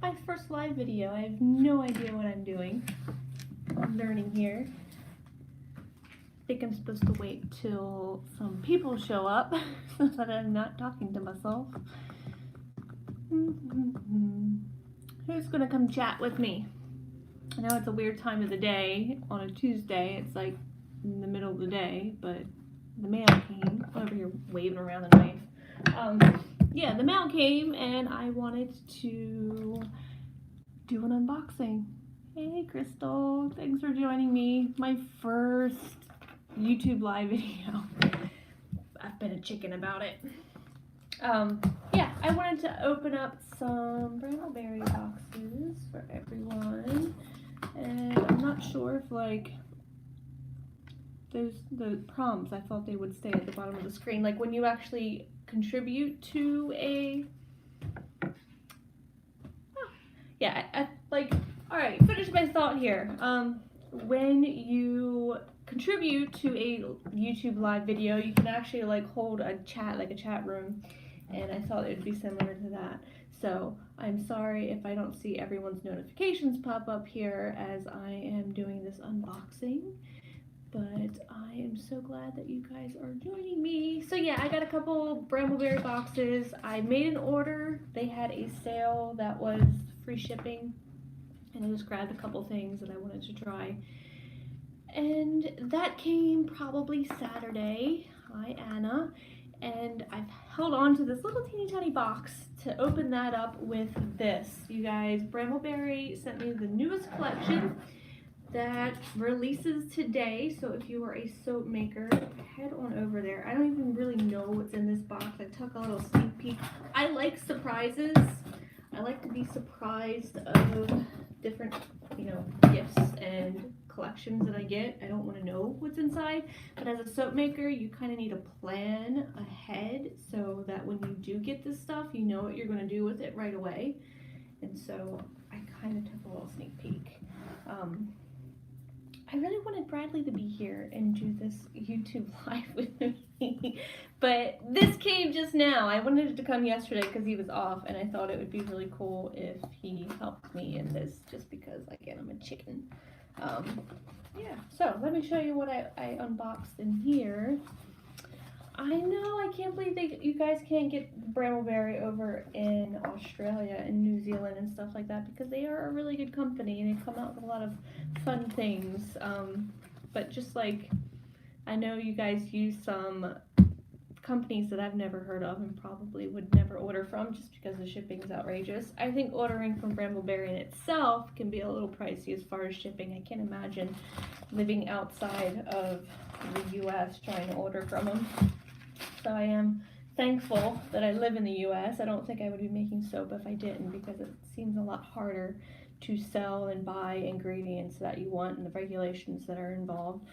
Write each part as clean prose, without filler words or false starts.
my first live video. I have no idea what I'm doing. I'm learning here. I think I'm supposed to wait till some people show up so that I'm not talking to myself. Who's gonna come chat with me? I know it's a weird time of the day on a Tuesday. It's like in the middle of the day, but the mail came. Over here waving around the knife. Yeah, the mail came and I wanted to do an unboxing. Hey Crystal, thanks for joining me. My first YouTube live video. I've been a chicken about it. Yeah, I wanted to open up some Bramble Berry boxes for everyone. And I'm not sure if like there's the prompts, I thought they would stay at the bottom of the screen. Like when you actually contribute to a, yeah, like, all right, finish my thought here. When you contribute to a YouTube live video, you can actually like hold a chat, like a chat room, and I thought it would be similar to that. So I'm sorry if I don't see everyone's notifications pop up here as I am doing this unboxing, but I am so glad that you guys are joining me. So yeah, I got a couple Bramble Berry boxes. I made an order. They had a sale that was free shipping, and I just grabbed a couple things that I wanted to try. And that came probably Saturday. Hi Anna. And I've held on to this little teeny tiny box to open that up with this. You guys, Bramble Berry sent me the newest collection that releases today. So if you are a soap maker, head on over there. I don't even really know what's in this box. I took a little sneak peek. I like surprises. I like to be surprised of different, you know, gifts and collections that I get. I don't want to know what's inside, but as a soap maker, you kind of need to plan ahead so that when you do get this stuff, you know what you're going to do with it right away. And so I kind of took a little sneak peek. I really wanted Bradley to be here and do this YouTube live with me, but this came just now. I wanted it to come yesterday because he was off, and I thought it would be really cool if he helped me in this, just because, again, I'm a chicken. Yeah, so let me show you what I unboxed in here. I know, I can't believe you guys can't get Bramble Berry over in Australia and New Zealand and stuff like that, because they are a really good company and they come out with a lot of fun things. But just like, I know you guys use some companies that I've never heard of and probably would never order from just because the shipping is outrageous. I think ordering from Bramble Berry in itself can be a little pricey as far as shipping. I can't imagine living outside of the US trying to order from them. So I am thankful that I live in the US. I don't think I would be making soap if I didn't, because it seems a lot harder to sell and buy ingredients that you want and the regulations that are involved.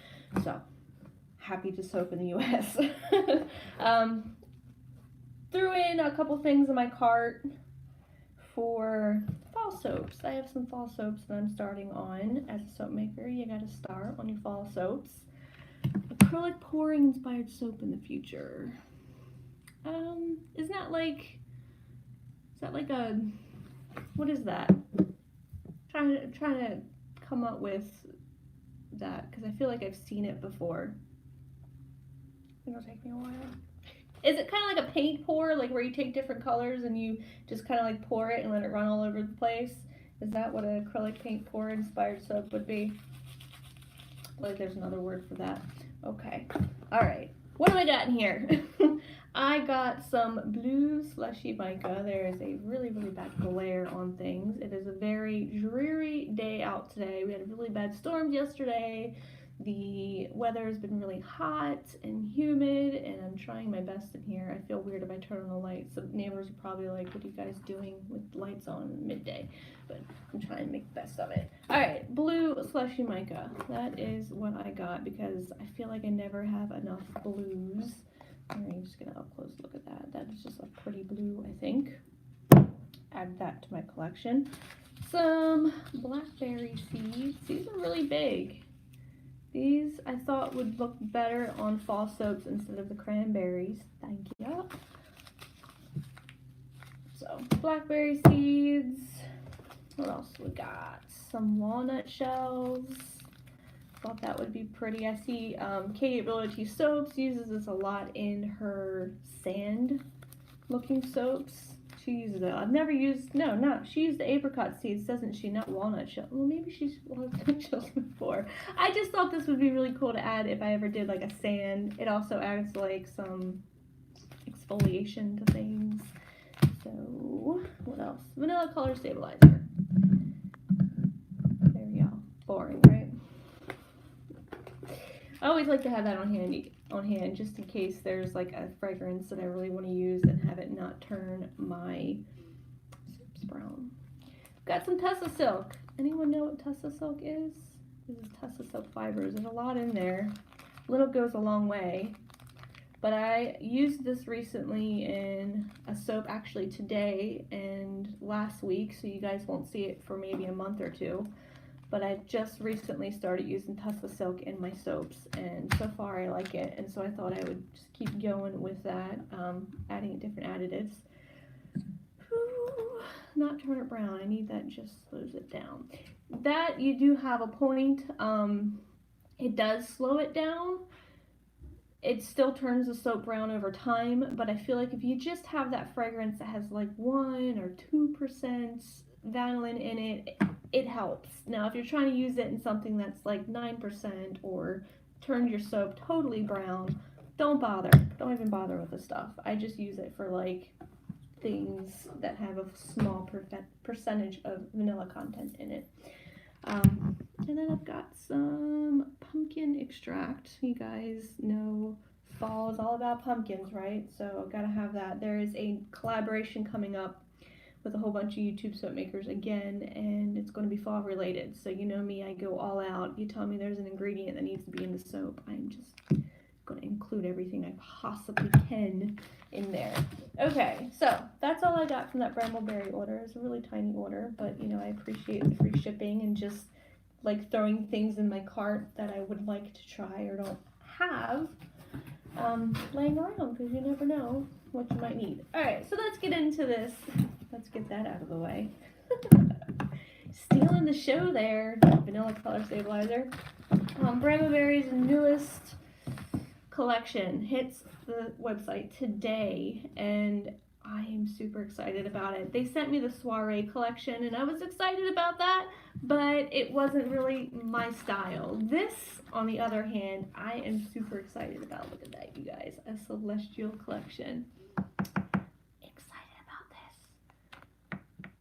So happy to soap in the US. Threw in a couple things in my cart for fall soaps. I have some fall soaps that I'm starting on. As a soap maker, you gotta start on your fall soaps. Acrylic pouring inspired soap in the future. Is that like a, what is that? Trying to come up with that, because I feel like I've seen it before. It'll take me a while. Is it kind of like a paint pour, like where you take different colors and you just kind of like pour it and let it run all over the place? Is that what an acrylic paint pour inspired soap would be? Like there's another word for that. Okay. All right. What do I got in here? I got some blue slushy mica. There is a really, really bad glare on things. It is a very dreary day out today. We had really bad storms yesterday. The weather has been really hot and humid, and I'm trying my best in here. I feel weird if I turn on the lights. The neighbors are probably like, what are you guys doing with lights on midday? But I'm trying to make the best of it. All right, blue slushy mica. That is what I got because I feel like I never have enough blues. I'm just gonna up close look at that. That is just a pretty blue, I think. Add that to my collection. Some blackberry seeds. These are really big. These I thought would look better on fall soaps instead of the cranberries. Thank you. So blackberry seeds. What else we got? Some walnut shells. Thought that would be pretty. I see Katie Ability Soaps uses this a lot in her sand looking soaps. She uses it. I've never used, she used the apricot seeds, doesn't she? Not walnut shells. Well, maybe she's walnut shells before. I just thought this would be really cool to add if I ever did like a sand. It also adds like some exfoliation to things. So, what else? Vanilla color stabilizer. There we go. Boring, right? I always like to have that on hand just in case there's like a fragrance that I really want to use and have it not turn my soaps brown. Got some Tessa Silk. Anyone know what Tessa Silk is? This is Tessa Silk fibers. There's a lot in there. Little goes a long way. But I used this recently in a soap actually today and last week, so you guys won't see it for maybe a month or two. But I've just recently started using Tessa Silk in my soaps, and so far I like it, and so I thought I would just keep going with that, adding different additives. Ooh, not turn it brown, I need that just slows it down. That you do have a point, it does slow it down. It still turns the soap brown over time, but I feel like if you just have that fragrance that has like 1 or 2% vanillin in it, it helps. Now, if you're trying to use it in something that's like 9% or turns your soap totally brown, don't bother. Don't even bother with the stuff. I just use it for like things that have a small percentage of vanilla content in it. And then I've got some pumpkin extract. You guys know fall is all about pumpkins, right? So I've got to have that. There is a collaboration coming up with a whole bunch of YouTube soap makers again, and it's going to be fall related. So you know me, I go all out. You tell me there's an ingredient that needs to be in the soap, I'm just going to include everything I possibly can in there. Okay, so that's all I got from that Bramble Berry order. It's a really tiny order, but you know, I appreciate the free shipping and just like throwing things in my cart that I would like to try or don't have laying around, because you never know what you might need. Alright, so let's get into this. Let's get that out of the way. Stealing the show there, Vanilla Color Stabilizer. Bramble Berry's newest collection hits the website today, and I am super excited about it. They sent me the Soiree collection, and I was excited about that, but it wasn't really my style. This, on the other hand, I am super excited about. Look at that, you guys. A Celestial collection. Excited about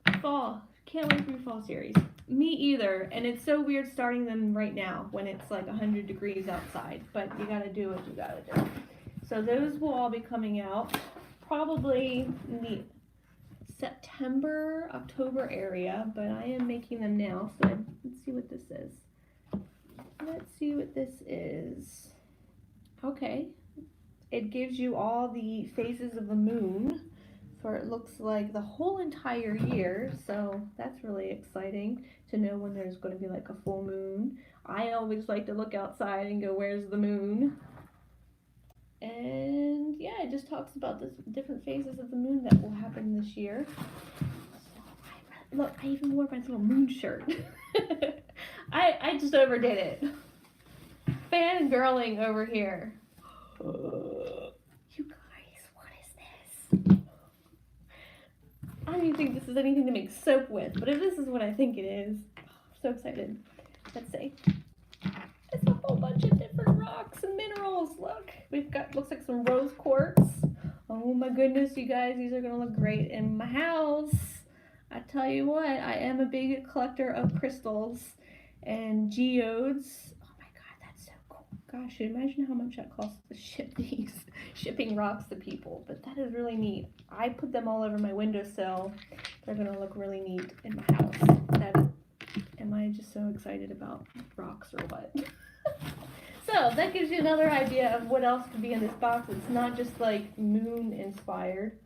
this. Fall. Can't wait for your fall series. Me either, and it's so weird starting them right now when it's like 100 degrees outside, but you gotta do what you gotta do. So those will all be coming out probably in the September, October area, but I am making them now, so let's see what this is. Let's see what this is. Okay, it gives you all the phases of the moon, for it looks like the whole entire year, so that's really exciting to know when there's going to be like a full moon. I always like to look outside and go, where's the moon? And yeah, it just talks about the different phases of the moon that will happen this year. So, look, I even wore my little moon shirt. I just overdid it. Fangirling over here. You guys, what is this? I don't even think this is anything to make soap with, but if this is what I think it is, I'm so excited. Let's see. It's a whole bunch of different rocks and minerals. Look, we've got, looks like some rose quartz. Oh my goodness, you guys, these are gonna look great in my house. I tell you what, I am a big collector of crystals and geodes. Oh my god, that's so cool. Gosh, imagine how much that costs to ship these, shipping rocks to people, but that is really neat. I put them all over my windowsill. They're gonna look really neat in my house. Am I just so excited about rocks or what? So that gives you another idea of what else could be in this box. It's not just like moon inspired.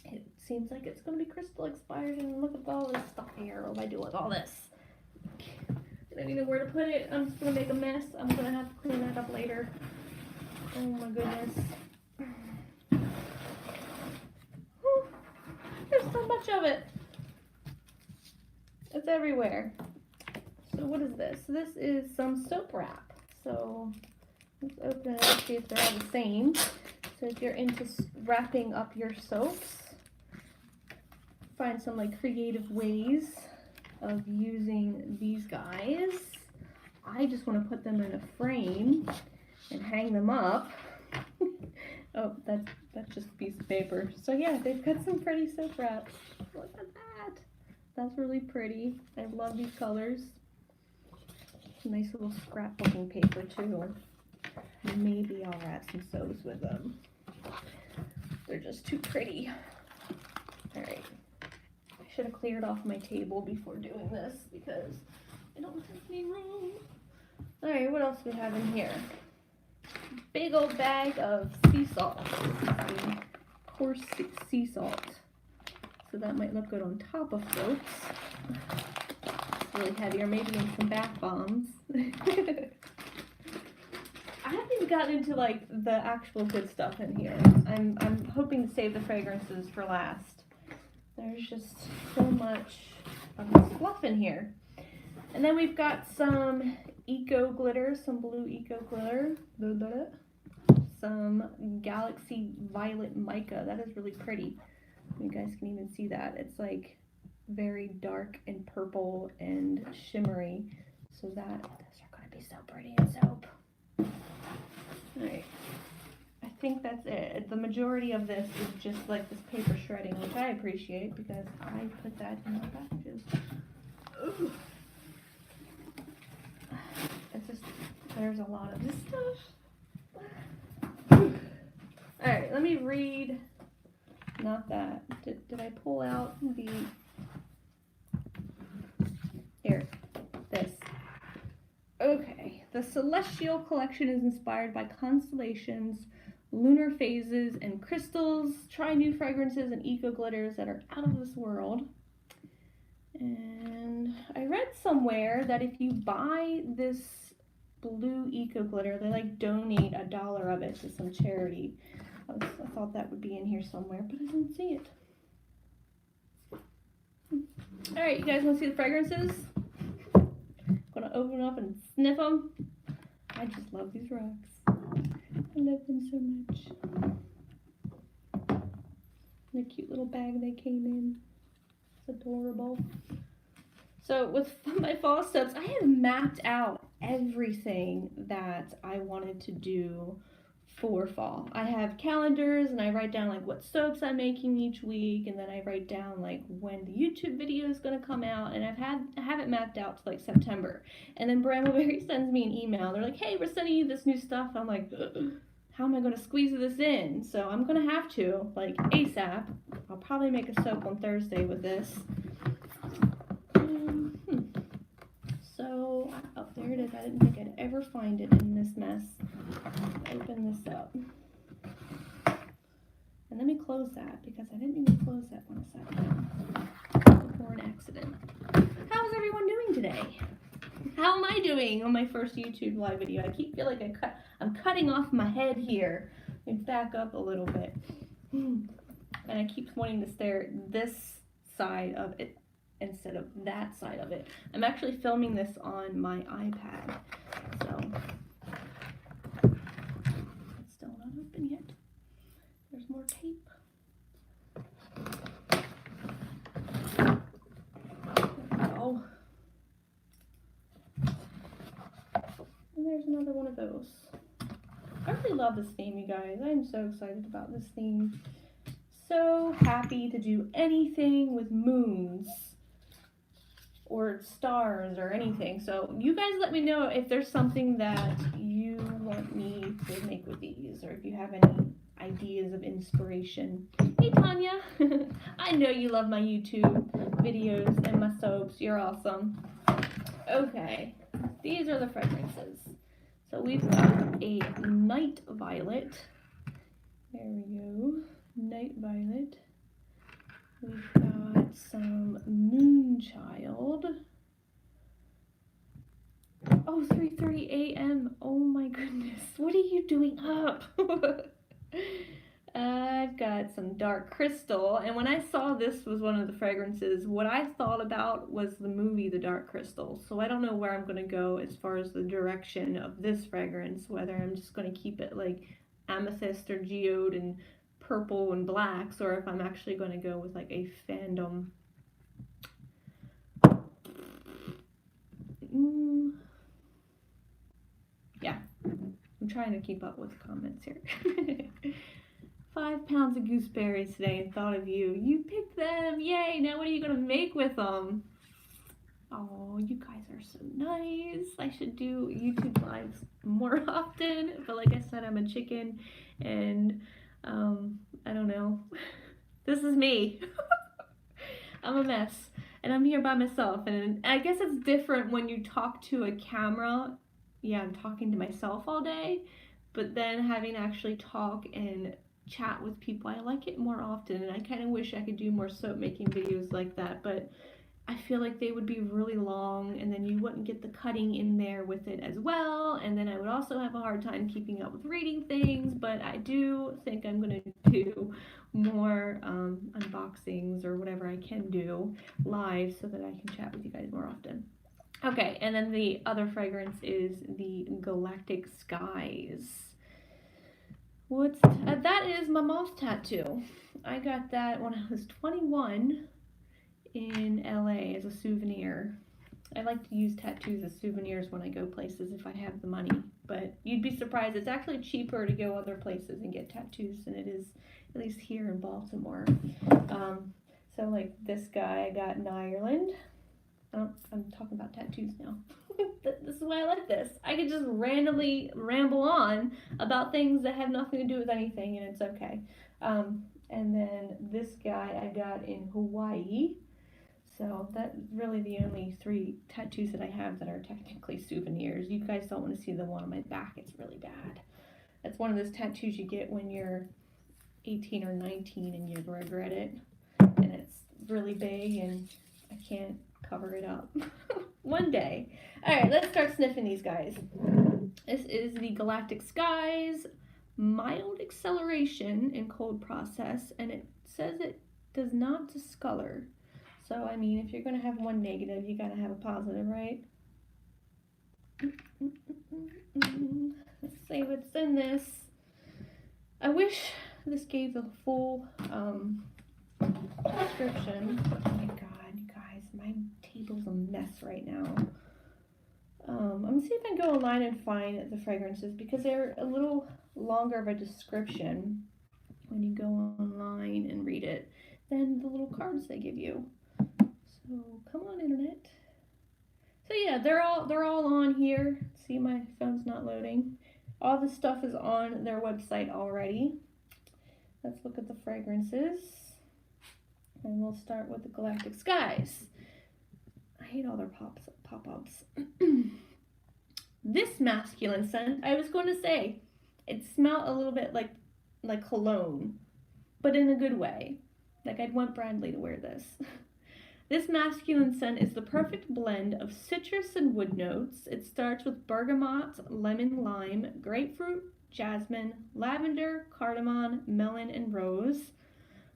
It seems like it's going to be crystal inspired, and look at all this stuff here. What do I do with all this? I don't even know where to put it. I'm just going to make a mess. I'm going to have to clean that up later. Oh my goodness. Whew. There's so much of it. it's everywhere. So what is this? This is some soap wrap. So let's open it up, see if they're all the same. So if you're into wrapping up your soaps, find some like creative ways of using these guys. I just want to put them in a frame and hang them up. Oh, that's just a piece of paper. So yeah, they've got some pretty soap wraps. Look at that. That's really pretty. I love these colors. Nice little scrapbooking paper too. Maybe I'll wrap some soaps with them. They're just too pretty. All right. I should have cleared off my table before doing this because I don't have any room. All right, what else do we have in here? Big old bag of sea salt. This is the coarse sea salt. So that might look good on top of soaps. It's really heavy, or maybe in some bath bombs. I haven't even gotten into like the actual good stuff in here. I'm hoping to save the fragrances for last. There's just so much of this fluff in here. And then we've got some eco glitter, some blue eco glitter, some galaxy violet mica. That is really pretty. You guys can even see that. It's like very dark and purple and shimmery. So those are going to be so pretty in soap. Alright, I think that's it. The majority of this is just like this paper shredding, which I appreciate because I put that in my packages. Ooh. It's just, there's a lot of this stuff. Alright, let me read, not that. Did I pull out the, here, this. Okay, the Celestial Collection is inspired by constellations, lunar phases, and crystals. Try new fragrances and eco glitters that are out of this world. And I read somewhere that if you buy this blue eco glitter, they like donate $1 of it to some charity. I thought that would be in here somewhere, but I don't see it. All right, you guys want to see the fragrances? Gonna open up and sniff them. I just love these rocks. I love them so much. The cute little bag they came in. It's adorable. So with my fall soaps, I have mapped out everything that I wanted to do for fall. I have calendars and I write down like what soaps I'm making each week, and then I write down like when the YouTube video is going to come out, and I have it mapped out to like September. And then Bramble Berry sends me an email. They're like, hey, we're sending you this new stuff. I'm like, how am I going to squeeze this in? So I'm going to have to, like, ASAP. I'll probably make a soap on Thursday with this. So, oh, there it is. I didn't think I'd ever find it in this mess. Open this up. And let me close that, because I didn't even close that one a second before an accident. How's everyone doing today? How am I doing on my first YouTube live video? I keep feeling like I'm cutting off my head here. Let me back up a little bit. And I keep wanting to stare at this side of it instead of that side of it. I'm actually filming this on my iPad, so it's still not open yet. There's more tape. There we go. And there's another one of those. I really love this theme, you guys. I'm so excited about this theme. So happy to do anything with moons or stars or anything. So you guys let me know if there's something that you want me to make with these, or if you have any ideas of inspiration. Hey Tanya, I know you love my YouTube videos and my soaps. You're awesome. Okay, these are the fragrances. So we've got a night violet. There we go. Night violet. We've got some Moonchild. Oh, 3:30 a.m. Oh my goodness. What are you doing up? I've got some dark crystal, and when I saw this was one of the fragrances, what I thought about was the movie The Dark Crystal. So I don't know where I'm going to go as far as the direction of this fragrance, whether I'm just going to keep it like amethyst or geode and purple and blacks, or if I'm actually going to go with like a fandom. Yeah, I'm trying to keep up with the comments here. 5 pounds of gooseberries today and thought of you. You picked them! Yay! Now what are you gonna make with them? Oh, you guys are so nice. I should do YouTube lives more often, but like I said, I'm a chicken and I don't know. This is me. I'm a mess and I'm here by myself, and I guess it's different when you talk to a camera. Yeah, I'm talking to myself all day, but then having to actually talk and chat with people, I like it more often, and I kind of wish I could do more soap making videos like that, but I feel like they would be really long, and then you wouldn't get the cutting in there with it as well, and then I would also have a hard time keeping up with reading things. But I do think I'm going to do more unboxings or whatever I can do live so that I can chat with you guys more often. Okay, and then the other fragrance is the Galactic Skies. That is my moth tattoo. I got that when I was 21 in LA as a souvenir. I like to use tattoos as souvenirs when I go places if I have the money, but you'd be surprised, it's actually cheaper to go other places and get tattoos than it is, at least here in Baltimore. So like this guy I got in Ireland. I'm talking about tattoos now. This is why I like this. I could just randomly ramble on about things that have nothing to do with anything, and it's okay. And then this guy I got in Hawaii. So that's really the only 3 tattoos that I have that are technically souvenirs. You guys don't want to see the one on my back. It's really bad. That's one of those tattoos you get when you're 18 or 19 and you regret it. And it's really big and I can't cover it up. One day. Alright, let's start sniffing these guys. This is the Galactic Skies Mild Acceleration in Cold Process, and it says it does not discolor. So, I mean, if you're going to have one negative, you got to have a positive, right? Let's see what's in this. I wish this gave the full description. Oh my god, you guys, my table's a mess right now. I'm going to see if I can go online and find the fragrances, because they're a little longer of a description when you go online and read it than the little cards they give you. So come on, internet. So yeah, they're all on here. See, my phone's not loading. All the stuff is on their website already. Let's look at the fragrances. And we'll start with the Galactic Skies. I hate all their pop-ups. This masculine scent, I was going to say, it smelled a little bit like cologne, but in a good way. Like I'd want Bradley to wear this. This masculine scent is the perfect blend of citrus and wood notes. It starts with bergamot, lemon, lime, grapefruit, jasmine, lavender, cardamom, melon, and rose.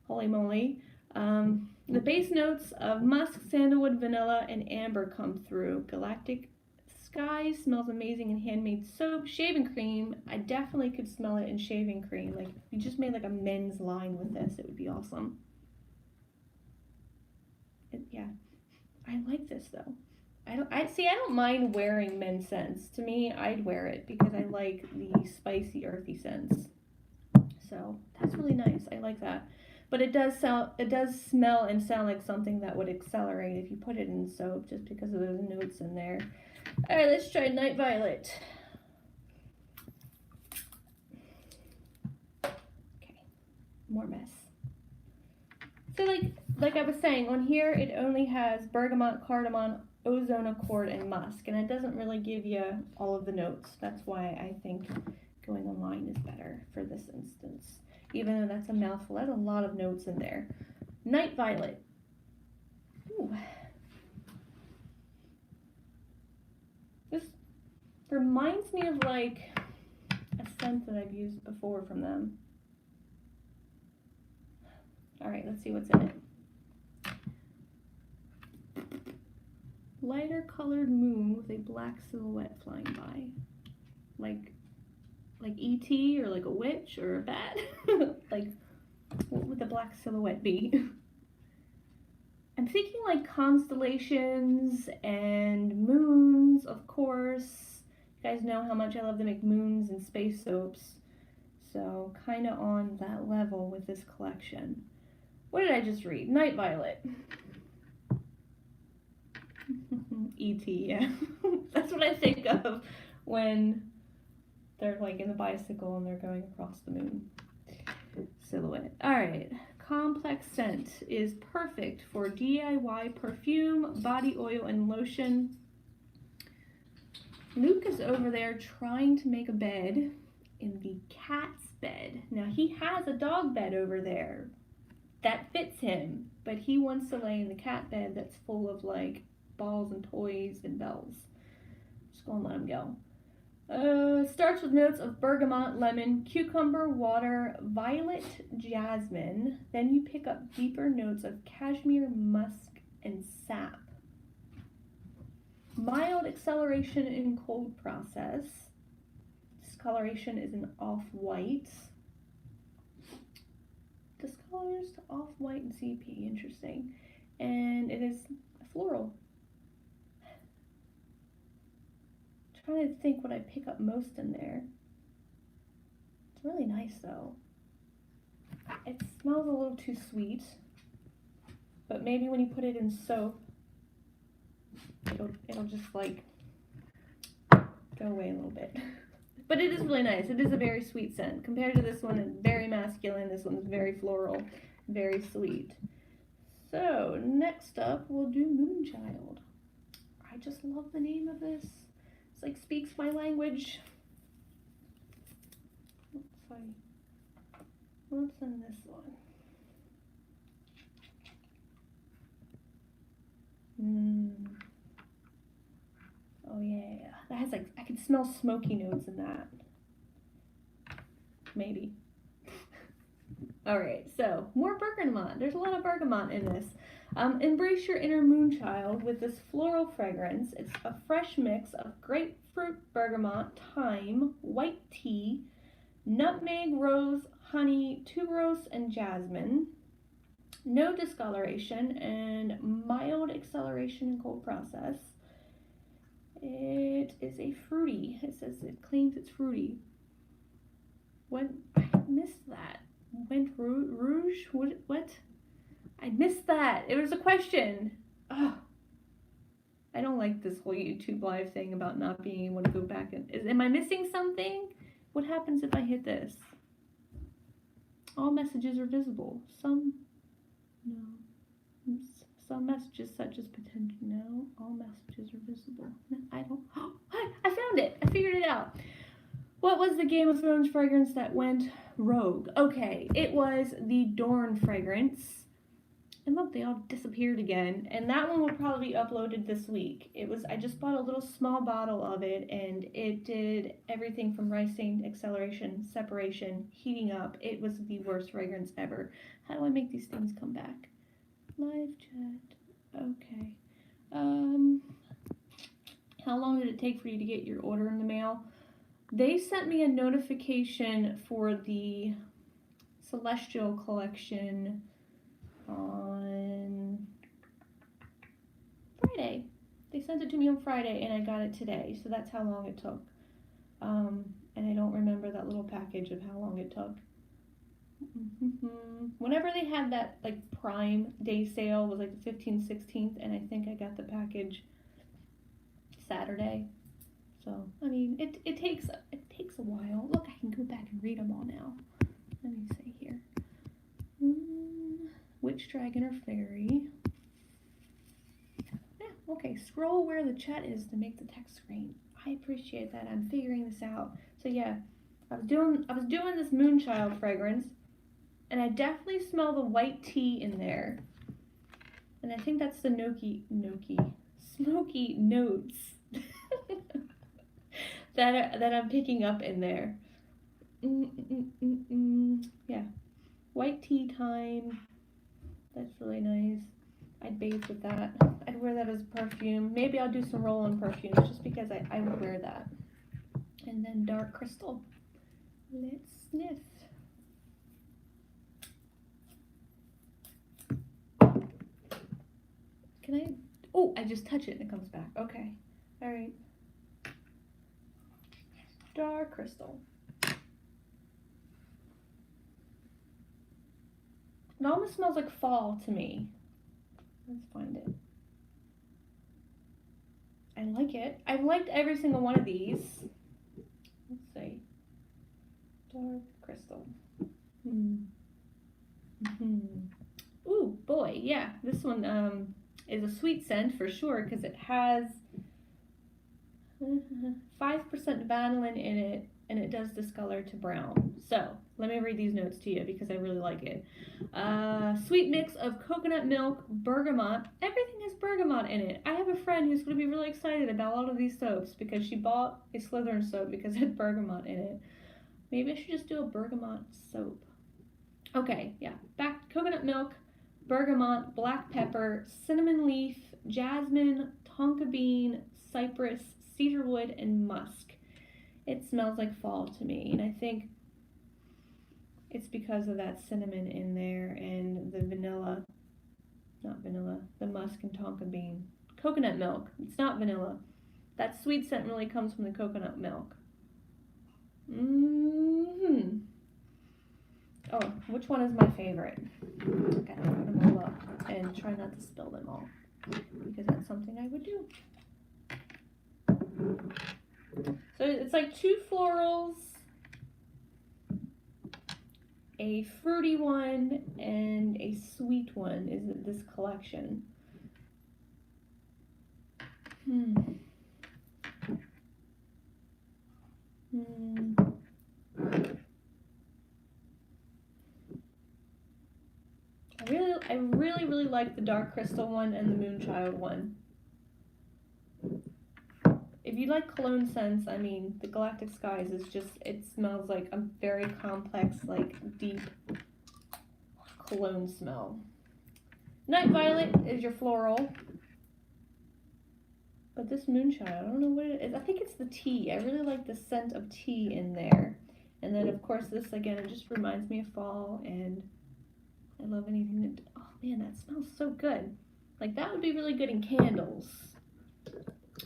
Holy moly. The base notes of musk, sandalwood, vanilla, and amber come through. Galactic Skies smells amazing in handmade soap. Shaving cream, I definitely could smell it in shaving cream. Like if you just made like a men's line with this, it would be awesome. Yeah, I like this though. I don't mind wearing men's scents. To me, I'd wear it because I like the spicy, earthy scents. So that's really nice. I like that. But it does smell and sound like something that would accelerate if you put it in soap, just because of those notes in there. All right, let's try Night Violet. Okay, more mess. So like I was saying, on here it only has bergamot, cardamom, ozone accord, and musk, and it doesn't really give you all of the notes. That's why I think going online is better for this instance. Even though that's a mouthful, that's a lot of notes in there. Night Violet. Ooh. This reminds me of like a scent that I've used before from them. right, let's see what's in it. Lighter colored moon with a black silhouette flying by. Like E.T. or like a witch or a bat? Like, what would the black silhouette be? I'm thinking like constellations and moons, of course. You guys know how much I love to make moons and space soaps. So kind of on that level with this collection. What did I just read? Night Violet. E.T., yeah. That's what I think of when they're like in the bicycle and they're going across the moon. Silhouette. Alright. Complex Scent is perfect for DIY perfume, body oil, and lotion. Luke is over there trying to make a bed in the cat's bed. Now he has a dog bed over there that fits him, but he wants to lay in the cat bed that's full of like balls and toys and bells. Just gonna let him go. Starts with notes of bergamot, lemon, cucumber, water, violet, jasmine. Then you pick up deeper notes of cashmere, musk, and sap. Mild acceleration in cold process. Discoloration is an off-white. Discolors to off-white and CP, interesting. And it is a floral. Trying to think what I pick up most in there. It's really nice though. It smells a little too sweet, but maybe when you put it in soap, it'll just like go away a little bit. But it is really nice. It is a very sweet scent. Compared to this one, it's very masculine. This one's very floral, very sweet. So next up, we'll do Moonchild. I just love the name of this. It's like speaks my language. What's in this one? Oh yeah, that has like, I can smell smoky notes in that. Maybe. Alright, so more bergamot. There's a lot of bergamot in this. Embrace your inner Moonchild with this floral fragrance. It's a fresh mix of grapefruit, bergamot, thyme, white tea, nutmeg, rose, honey, tuberose, and jasmine. No discoloration and mild acceleration in cold process. It is a fruity. It says it claims it's fruity. What? I missed that. Went rouge? What? I missed that. It was a question. Ugh. I don't like this whole YouTube live thing about not being able to go back and... Am I missing something? What happens if I hit this? All messages are visible. Some... No. Some messages such as potential... No. All messages are visible. No, I don't... Oh, I found it. I figured it out. What was the Game of Thrones fragrance that went rogue? Okay, it was the Dorn fragrance. And look, they all disappeared again. And that one will probably be uploaded this week. I just bought a little small bottle of it, and it did everything from rising, acceleration, separation, heating up. It was the worst fragrance ever. How do I make these things come back? Live chat. Okay. How long did it take for you to get your order in the mail? They sent me a notification for the Celestial collection on Friday. They sent it to me on Friday and I got it today, so that's how long it took. And I don't remember that little package of how long it took. Whenever they had that like Prime Day sale was like the 15th, 16th, and I think I got the package Saturday. So I mean, it takes a while. Look, I can go back and read them all now. Let me see here. Witch, dragon, or fairy? Yeah, okay. Scroll where the chat is to make the text screen. I appreciate that. I'm figuring this out. So yeah, I was doing this Moonchild fragrance, and I definitely smell the white tea in there. And I think that's the smoky notes that I'm picking up in there. Yeah, white tea, thyme, That's really nice. I'd bathe with that. I'd wear that as perfume. Maybe I'll do some roll-on perfumes just because I would wear that. And then dark crystal. Let's sniff. Can I? Oh, I just touch it and it comes back. Okay. All right. Dark crystal. It almost smells like fall to me. Let's find it. I like it. I've liked every single one of these. Let's see. Dark crystal. Ooh, boy, yeah. This one is a sweet scent for sure because it has 5% vanillin in it, and it does discolor to brown. So let me read these notes to you because I really like it. Sweet mix of coconut milk, bergamot. Everything has bergamot in it. I have a friend who's going to be really excited about all of these soaps because she bought a Slytherin soap because it had bergamot in it. Maybe I should just do a bergamot soap. Okay, yeah. Back coconut milk, bergamot, black pepper, cinnamon leaf, jasmine, tonka bean, cypress, cedarwood, and musk. It smells like fall to me, and I think it's because of that cinnamon in there and the vanilla, not vanilla, the musk and tonka bean. Coconut milk, it's not vanilla. That sweet scent really comes from the coconut milk. Oh, which one is my favorite? Okay, I'm gonna put them all up and try not to spill them all because that's something I would do. So it's like 2 florals, a fruity one, and a sweet one is this collection. I really like the dark crystal one and the Moonchild one. If you like cologne scents, I mean, the Galactic Skies is just, it smells like a very complex, like deep cologne smell. Night Violet is your floral. But this Moonchild, I don't know what it is. I think it's the tea. I really like the scent of tea in there. And then, of course, this, again, it just reminds me of fall, and I love anything that, oh man, that smells so good. Like, that would be really good in candles.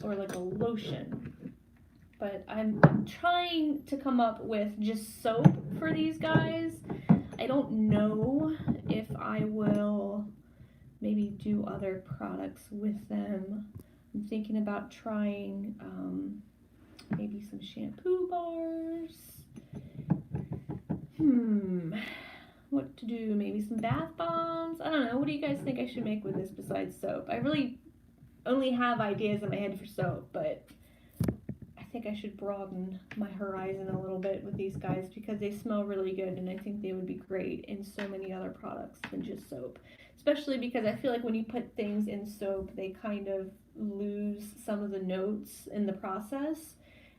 Or like a lotion. But I'm trying to come up with just soap for these guys. I don't know if I will maybe do other products with them. I'm thinking about trying maybe some shampoo bars. What to do? Maybe some bath bombs? I don't know. What do you guys think I should make with this besides soap? I really only have ideas in my head for soap, but I think I should broaden my horizon a little bit with these guys because they smell really good, and I think they would be great in so many other products than just soap. Especially because I feel like when you put things in soap, they kind of lose some of the notes in the process.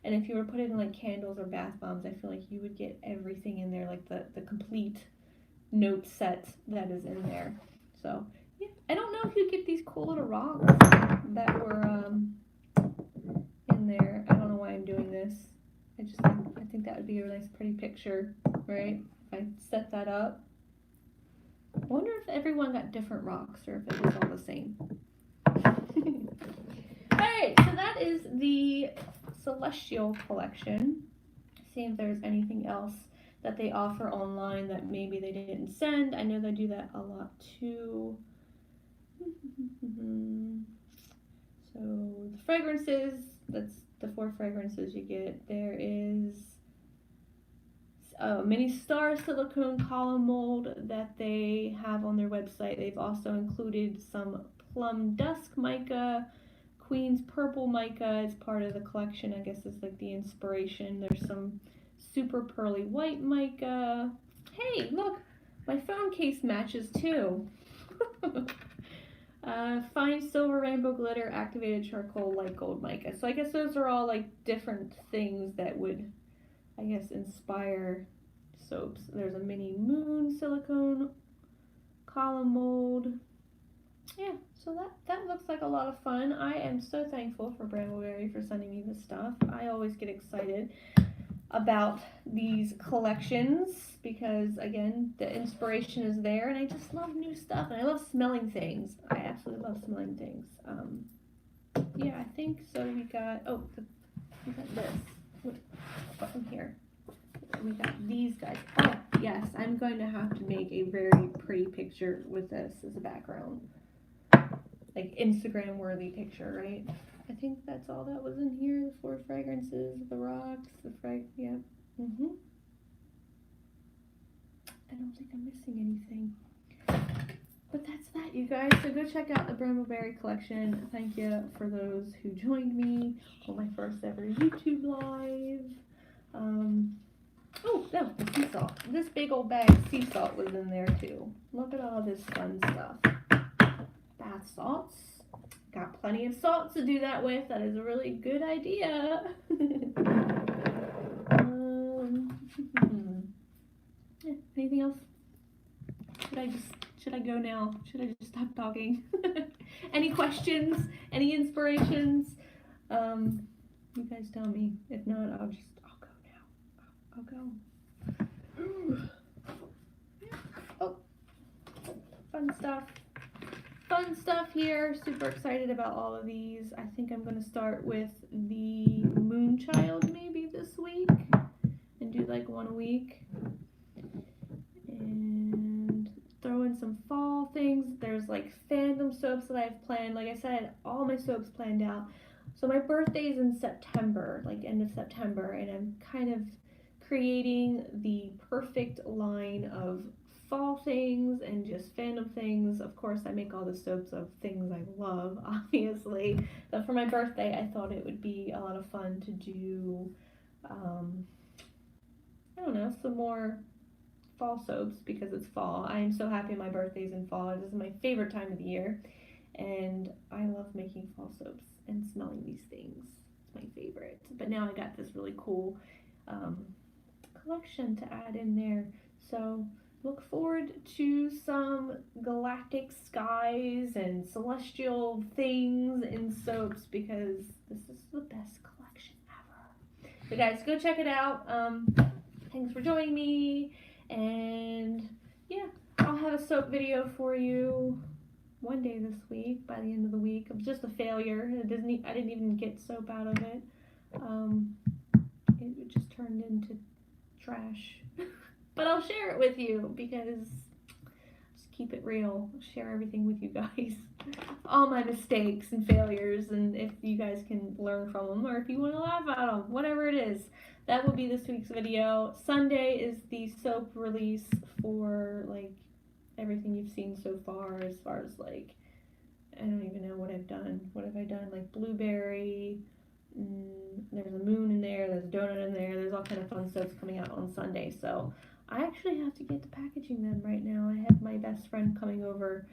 And if you were to put it in like candles or bath bombs, I feel like you would get everything in there, like the complete note set that is in there. So yeah, I don't know if you get these cool little rocks that were in there. I don't know why I'm doing this. I think that would be a nice pretty picture, right? If I set that up. I wonder if everyone got different rocks or if it was all the same. Alright, so that is the Celestial collection. See if there's anything else that they offer online that maybe they didn't send. I know they do that a lot too. So the fragrances, that's the 4 fragrances you get. There is a mini star silicone column mold that they have on their website. They've also included some plum dusk mica, Queen's purple mica as part of the collection. I guess it's like the inspiration. There's some super pearly white mica. Hey, look, my phone case matches too. Fine silver rainbow glitter, activated charcoal, light gold mica. So I guess those are all like different things that would, I guess, inspire soaps. There's a mini moon silicone column mold. Yeah, so that looks like a lot of fun. I am so thankful for Bramble Berry for sending me this stuff. I always get excited about these collections because, again, the inspiration is there, and I just love new stuff, and I love smelling things. I absolutely love smelling things. Yeah, I think so. We got this. What's in here? We got these guys. Oh, yes, I'm going to have to make a very pretty picture with this as a background. Like Instagram worthy picture, right? I think that's all that was in here. The 4 fragrances, the rocks, yeah. I don't think I'm missing anything. But that's that, you guys. So go check out the Bramble Berry collection. Thank you for those who joined me on my first ever YouTube live. Oh, no, the sea salt. This big old bag of sea salt was in there too. Look at all this fun stuff. Bath salts. Got plenty of salt to do that with. That is a really good idea. Anything else? Should I go now? Should I just stop talking? Any questions? Any inspirations? You guys tell me. If not, I'll go now. I'll go. Ooh. Oh, fun stuff. Fun stuff here. Super excited about all of these. I think I'm going to start with the Moonchild maybe this week and do like one a week. And throw in some fall things. There's like fandom soaps that I've planned. Like I said, all my soaps planned out. So my birthday's in September, like end of September, and I'm kind of creating the perfect line of fall things and just fandom things. Of course, I make all the soaps of things I love, obviously. But for my birthday, I thought it would be a lot of fun to do, I don't know, some more fall soaps because it's fall. I am so happy my birthday's in fall. This is my favorite time of the year, and I love making fall soaps and smelling these things. It's my favorite. But now I got this really cool collection to add in there. So look forward to some galactic skies and celestial things in soaps because this is the best collection ever. So guys, go check it out. Thanks for joining me. And yeah, I'll have a soap video for you one day this week, by the end of the week. It was just a failure. I didn't even get soap out of it. It just turned into trash. But I'll share it with you because just keep it real. I'll share everything with you guys. All my mistakes and failures, and if you guys can learn from them or if you want to laugh at them, whatever it is. That will be this week's video. Sunday is the soap release for like everything you've seen so far as like, I don't even know what I've done. What have I done? Like blueberry, there's a moon in there, there's a donut in there, there's all kind of fun soaps coming out on Sunday. So I actually have to get to packaging them right now. I have my best friend coming over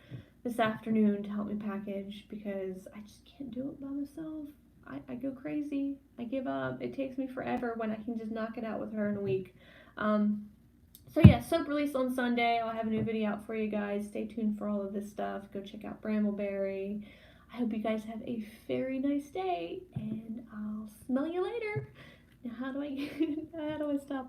this afternoon to help me package because I just can't do it by myself. I go crazy. I give up. It takes me forever when I can just knock it out with her in a week. So yeah, soap release on Sunday. I'll have a new video out for you guys. Stay tuned for all of this stuff. Go check out Bramble Berry. I hope you guys have a very nice day, and I'll smell you later. Now how do I stop?